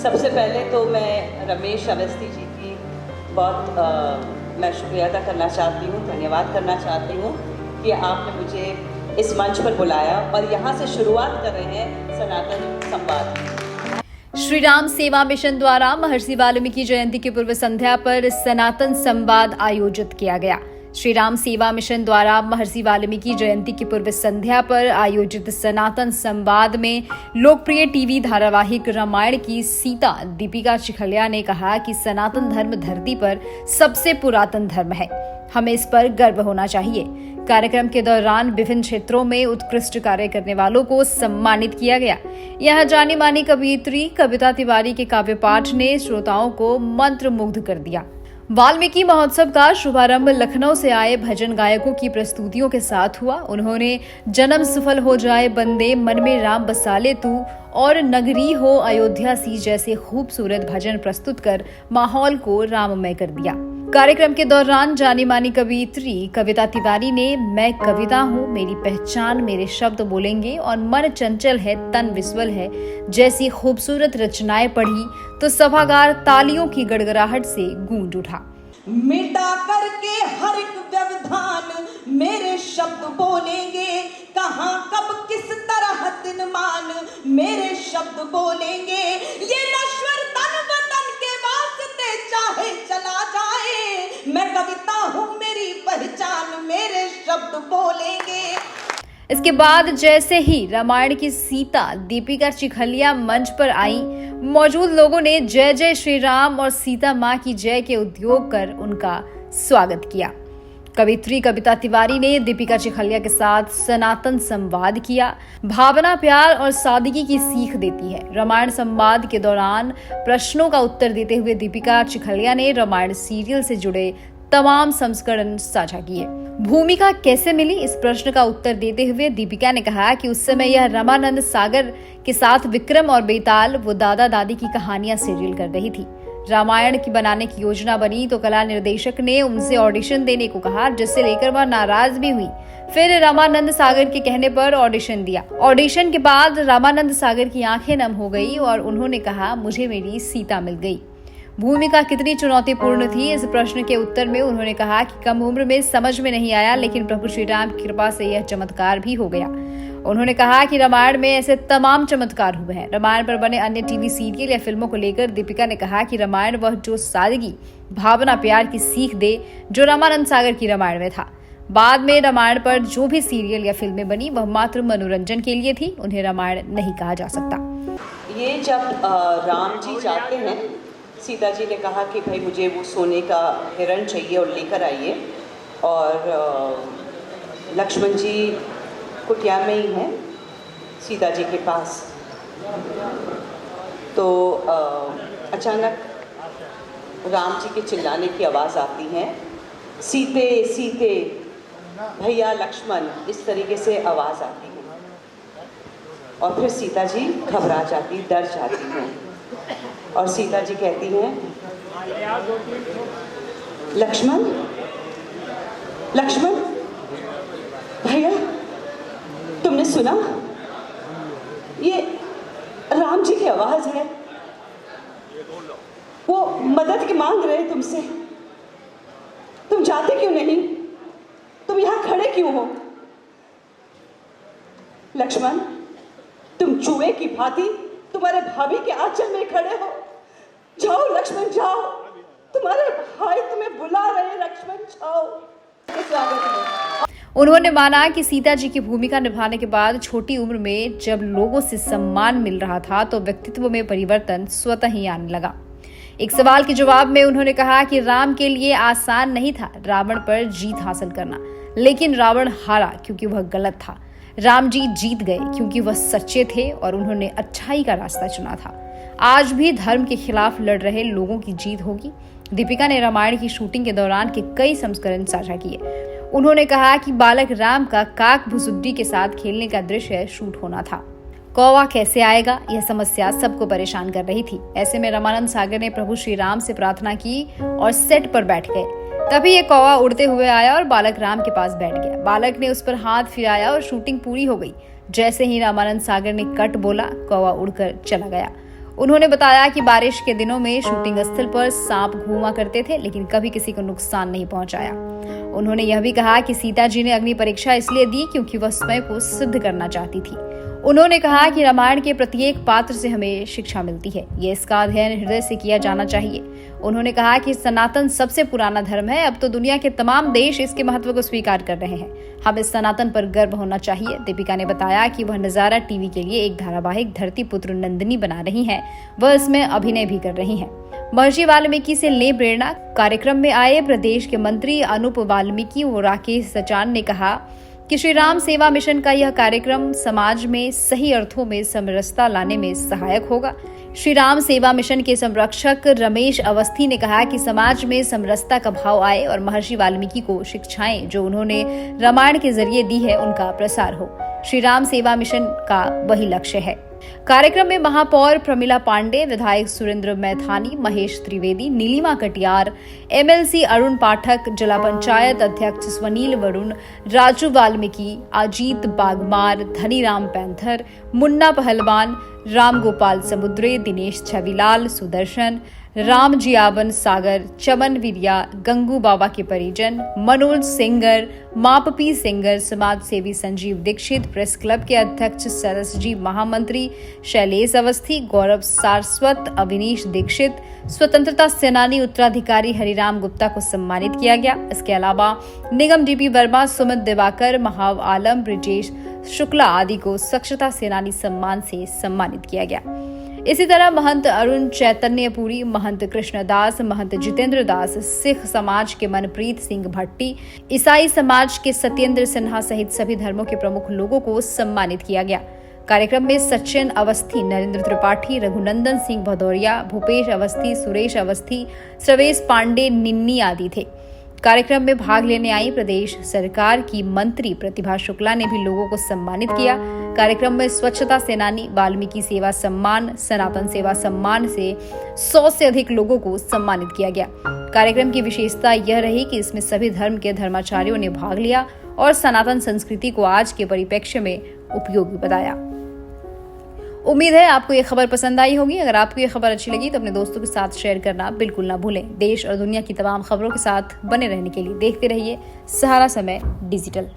सबसे पहले तो मैं रमेश अवस्थी जी की बहुत मैं शुक्रिया अदा करना चाहती हूँ, धन्यवाद करना चाहती हूँ कि आपने मुझे इस मंच पर बुलाया और यहाँ से शुरुआत कर रहे हैं सनातन संवाद। श्री राम सेवा मिशन द्वारा महर्षि वाल्मीकि जयंती की पूर्व संध्या पर सनातन संवाद आयोजित किया गया। श्री राम सेवा मिशन द्वारा महर्षि वाल्मीकि जयंती की पूर्व संध्या पर आयोजित सनातन संवाद में लोकप्रिय टीवी धारावाहिक रामायण की सीता दीपिका चिखलिया ने कहा कि सनातन धर्म धरती पर सबसे पुरातन धर्म है, हमें इस पर गर्व होना चाहिए। कार्यक्रम के दौरान विभिन्न क्षेत्रों में उत्कृष्ट कार्य करने वालों को सम्मानित किया गया। यहां जानी मानी कवयित्री कविता तिवारी के काव्य पाठ ने श्रोताओं को मंत्रमुग्ध कर दिया। वाल्मीकि महोत्सव का शुभारंभ लखनऊ से आए भजन गायकों की प्रस्तुतियों के साथ हुआ। उन्होंने जन्म सफल हो जाए बंदे, मन में राम बसाले तू और नगरी हो अयोध्या सी जैसे खूबसूरत भजन प्रस्तुत कर माहौल को राममय कर दिया। कार्यक्रम के दौरान जानी मानी कवयित्री कविता तिवारी ने मैं कविता हूँ, मेरी पहचान मेरे शब्द बोलेंगे और मन चंचल है तन विस्वल है जैसी खूबसूरत रचनाएं पढ़ी तो सभागार तालियों की गड़गड़ाहट से गूंज उठा। मिटा करके हर एक व्यवधान मेरे शब्द बोलेंगे, कहाँ कब किस तरह दिन मान मेरे शब्द बोलेंगे। ये नश्वर तन वतन के वास्ते चाहे चला जाए, मैं कविता हूँ मेरी पहचान मेरे शब्द बोलेंगे। इसके बाद जैसे ही रामायण की सीता दीपिका चिखलिया मंच पर आई, मौजूद लोगों ने जय जय श्री राम और सीता माँ की जय के उद्योग कर उनका स्वागत किया। कवित्री कविता तिवारी ने दीपिका चिखलिया के साथ सनातन संवाद किया। भावना, प्यार और सादगी की सीख देती है। रामायण संवाद के दौरान प्रश्नों का उत्तर देते हुए दीपिका चिखलिया ने रामायण सीरियल से जुड़े तमाम संस्करण साझा किए। भूमिका कैसे मिली, इस प्रश्न का उत्तर देते हुए दीपिका ने कहा कि उस समय यह रामानंद सागर के साथ विक्रम और बेताल वो दादा दादी की कहानियां सीरियल कर रही थी। रामायण की बनाने की योजना बनी तो कला निर्देशक ने उनसे ऑडिशन देने को कहा, जिससे लेकर वह नाराज भी हुई। फिर रामानंद सागर के कहने पर ऑडिशन दिया। ऑडिशन के बाद रामानंद सागर की आंखें नम हो गई और उन्होंने कहा, मुझे मेरी सीता मिल गई। भूमिका कितनी चुनौतीपूर्ण थी, इस प्रश्न के उत्तर में उन्होंने कहा कि कम उम्र में समझ में नहीं आया, लेकिन प्रभु श्री राम की कृपा से यह चमत्कार भी हो गया। उन्होंने कहा कि रामायण में ऐसे तमाम चमत्कार हुए हैं। रामायण पर बने अन्य टीवी सीरियल या फिल्मों को लेकर दीपिका ने कहा कि रामायण वह जो सादगी, भावना, प्यार की सीख दे जो रामानंद सागर की रामायण में था। बाद में रामायण पर जो भी सीरियल या फिल्में बनी वह मात्र मनोरंजन के लिए थी, उन्हें रामायण नहीं कहा जा सकता। ये जब राम जी जाते हैं, सीता जी ने कहा कि भाई मुझे वो सोने का हिरण चाहिए और लेकर आइए, और लक्ष्मण जी कुटिया में ही हैं सीता जी के पास। तो अचानक राम जी के चिल्लाने की आवाज़ आती है, सीते सीते भैया लक्ष्मण, इस तरीके से आवाज़ आती है। और फिर सीता जी घबरा जाती, डर जाती हैं और सीता जी कहती हैं, लक्ष्मण लक्ष्मण भैया, तुमने सुना? ये राम जी की आवाज है, वो मदद की मांग रहे तुमसे। तुम जाते क्यों नहीं? तुम यहां खड़े क्यों हो? लक्ष्मण, तुम चूहे की भांति तुम्हारे भाभी के आंचल में खड़े हो। जाओ लक्ष्मण, जाओ, तुम्हारे भाई तुम्हें बुला रहे। लक्ष्मण जाओ। स्वागत है। उन्होंने माना कि सीता जी की भूमिका निभाने के बाद छोटी उम्र में जब लोगों से सम्मान मिल रहा था तो व्यक्तित्व में परिवर्तन स्वतः ही आने लगा। एक सवाल के जवाब में उन्होंने कहा कि राम के लिए आसान नहीं था रावण पर जीत हासिल करना, लेकिन रावण हारा क्योंकि वह गलत था। राम जी जीत गए क्योंकि वह सच्चे थे और उन्होंने अच्छाई का रास्ता चुना था। आज भी धर्म के खिलाफ लड़ रहे लोगों की जीत होगी। दीपिका ने रामायण की शूटिंग के दौरान के कई संस्करण साझा किए। उन्होंने कहा कि बालक राम का काक भुसुड्डी के साथ खेलने का दृश्य शूट होना था। कौवा कैसे आएगा, यह समस्या सबको परेशान कर रही थी। ऐसे में रामानंद सागर ने प्रभु श्री राम से प्रार्थना की और सेट पर बैठ गए। तभी एक कौवा उड़ते हुए आया और बालक राम के पास बैठ गया। बालक ने उस पर हाथ फिराया और शूटिंग पूरी हो गई। जैसे ही रामानंद सागर ने कट बोला, कौवा उड़कर चला गया। उन्होंने बताया कि बारिश के दिनों में शूटिंग स्थल पर सांप घूमा करते थे, लेकिन कभी किसी को नुकसान नहीं पहुंचाया। उन्होंने यह भी कहा कि सीता जी ने अग्नि परीक्षा इसलिए दी क्योंकि वह स्वयं को सिद्ध करना चाहती थी। उन्होंने कहा कि रामायण के प्रत्येक पात्र से हमें शिक्षा मिलती है, ये इसका अध्ययन हृदय से किया जाना चाहिए। उन्होंने कहा कि सनातन सबसे पुराना धर्म है, अब तो दुनिया के तमाम देश इसके महत्व को स्वीकार कर रहे हैं, हमें सनातन पर गर्व होना चाहिए। दीपिका ने बताया कि वह नजारा टीवी के लिए एक धारावाहिक धरती पुत्र नंदिनी बना रही हैं, वह इसमें अभिनय भी कर रही हैं। महर्षि वाल्मीकि से ले प्रेरणा। कार्यक्रम में आए प्रदेश के मंत्री अनूप वाल्मीकि और राकेश सचान ने कहा कि श्री राम सेवा मिशन का यह कार्यक्रम समाज में सही अर्थों में समरसता लाने में सहायक होगा। श्री राम सेवा मिशन के संरक्षक रमेश अवस्थी ने कहा कि समाज में समरसता का भाव आए और महर्षि वाल्मीकि को शिक्षाएं जो उन्होंने रामायण के जरिए दी है उनका प्रसार हो। श्री राम सेवा मिशन का वही लक्ष्य है। कार्यक्रम में महापौर प्रमिला पांडे, विधायक सुरेंद्र मैथानी, महेश त्रिवेदी, नीलिमा कटियार, एमएलसी अरुण पाठक, जिला पंचायत अध्यक्ष स्वनील वरुण, राजू वाल्मीकि, अजीत बागमार, धनीराम पैंथर, मुन्ना पहलवान, राम गोपाल समुद्रे, दिनेश छविलाल, सुदर्शन, राम जियावन सागर, चमन विरिया, गंगू बाबा के परिजन, मनोज सिंगर, मापपी सिंगर, समाज सेवी संजीव दीक्षित, प्रेस क्लब के अध्यक्ष सरस जी महामंत्री, शैलेश अवस्थी, गौरव सारस्वत, अविनीश दीक्षित, स्वतंत्रता सेनानी उत्तराधिकारी हरिराम गुप्ता को सम्मानित किया गया। इसके अलावा निगम डीपी वर्मा, सुमित दिवाकर, महाव आलम, ब्रिजेश शुक्ला आदि को स्वच्छता सेनानी सम्मान से सम्मानित किया गया। इसी तरह महंत अरुण चैतन्यपुरी, महंत कृष्णदास, महंत जितेंद्र दास, सिख समाज के मनप्रीत सिंह भट्टी, ईसाई समाज के सत्येंद्र सिन्हा सहित सभी धर्मों के प्रमुख लोगों को सम्मानित किया गया। कार्यक्रम में सचिन अवस्थी, नरेंद्र त्रिपाठी, रघुनंदन सिंह भदौरिया, भूपेश अवस्थी, सुरेश अवस्थी, सर्वेश पांडे, निन्नी आदि थे। कार्यक्रम में भाग लेने आई प्रदेश सरकार की मंत्री प्रतिभा शुक्ला ने भी लोगों को सम्मानित किया। कार्यक्रम में स्वच्छता सेनानी, वाल्मीकि सेवा सम्मान, सनातन सेवा सम्मान से 100 से अधिक लोगों को सम्मानित किया गया। कार्यक्रम की विशेषता यह रही कि इसमें सभी धर्म के धर्माचार्यों ने भाग लिया और सनातन संस्कृति को आज के परिप्रेक्ष्य में उपयोगी बताया। उम्मीद है आपको ये खबर पसंद आई होगी। अगर आपको ये खबर अच्छी लगी तो अपने दोस्तों के साथ शेयर करना बिल्कुल ना भूलें। देश और दुनिया की तमाम खबरों के साथ बने रहने के लिए देखते रहिए सहारा समय डिजिटल।